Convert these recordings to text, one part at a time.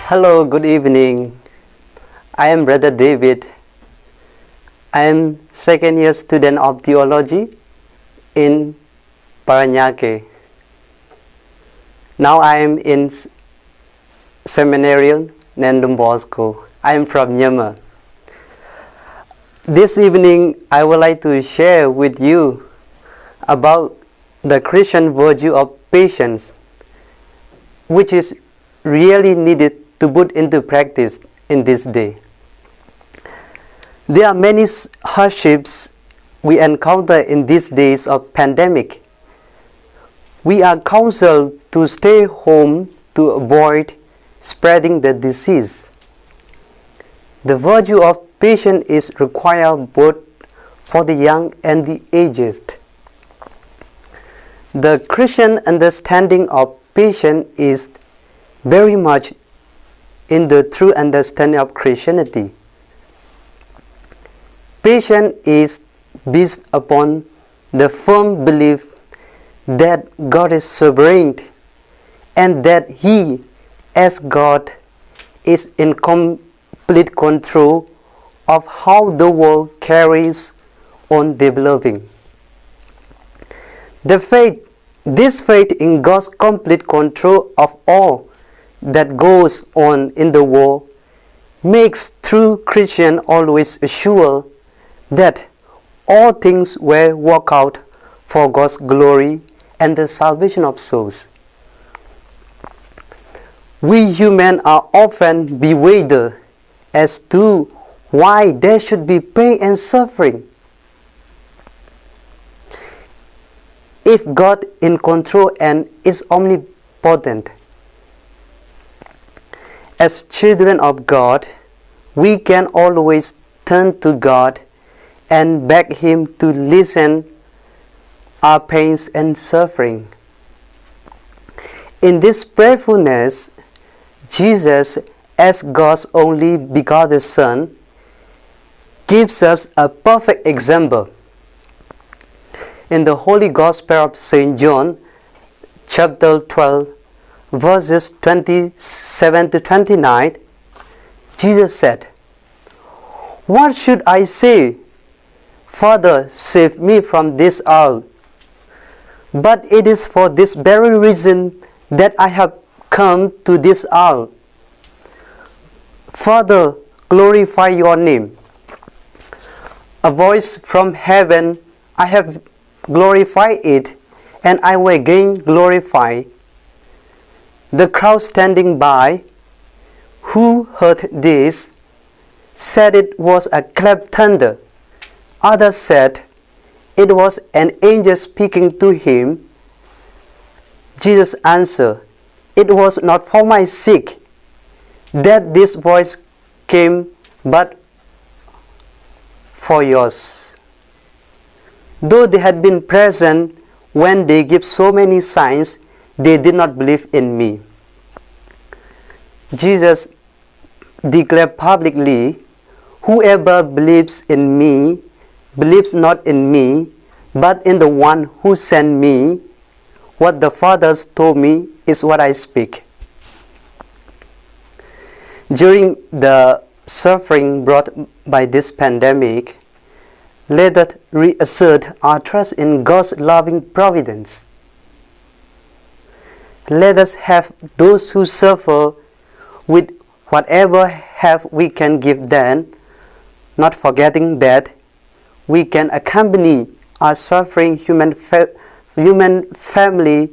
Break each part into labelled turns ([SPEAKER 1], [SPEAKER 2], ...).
[SPEAKER 1] Hello, good evening. I am Brother David. I am second year student of Theology in Parañaque. Now I am in Seminaryo named Don Bosco. I am from Myanmar. This evening I would like to share with you about the Christian virtue of patience, which is really needed to put into practice in this day. There are many hardships we encounter in these days of pandemic. We are counseled to stay home to avoid spreading the disease. The virtue of patience is required both for the young and the aged. The Christian understanding of patience is very much in the true understanding of Christianity. Patience is based upon the firm belief that God is sovereign and that He, as God, is in complete control of how the world carries on developing. This faith in God's complete control of all that goes on in the world makes true Christian always assure that all things will work out for God's glory and the salvation of souls. We humans are often bewildered as to why there should be pain and suffering. If God is in control and is omnipotent, as children of God, we can always turn to God and beg Him to listen our pains and suffering. In this prayerfulness, Jesus, as God's only begotten Son, gives us a perfect example. In the Holy Gospel of St. John, chapter 12, verses 27 to 29, Jesus said, "What should I say? Father, save me from this hour. But it is for this very reason that I have come to this hour. Father, glorify your name." A voice from heaven, "I have glorified it, and I will again glorify." The crowd standing by, who heard this, said it was a clap thunder. Others said it was an angel speaking to him. Jesus answered, "It was not for my sake that this voice came, but for yours." Though they had been present when they gave so many signs, they did not believe in me. Jesus declared publicly, "Whoever believes in me believes not in me, but in the one who sent me. What the Father told me is what I speak." During the suffering brought by this pandemic, let us reassert our trust in God's loving providence. Let us have those who suffer with whatever help we can give them, not forgetting that we can accompany our suffering human family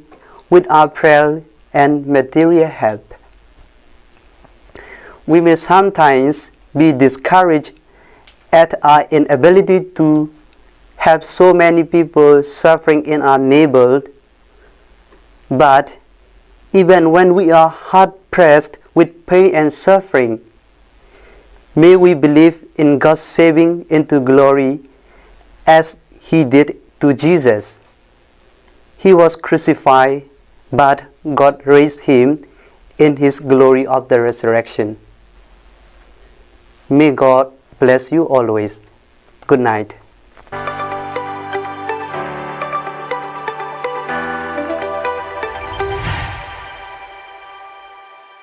[SPEAKER 1] with our prayer and material help. We may sometimes be discouraged at our inability to help so many people suffering in our neighborhood, but even when we are hard-pressed with pain and suffering, may we believe in God's saving into glory as He did to Jesus. He was crucified, but God raised Him in His glory of the resurrection. May God bless you always. Good night.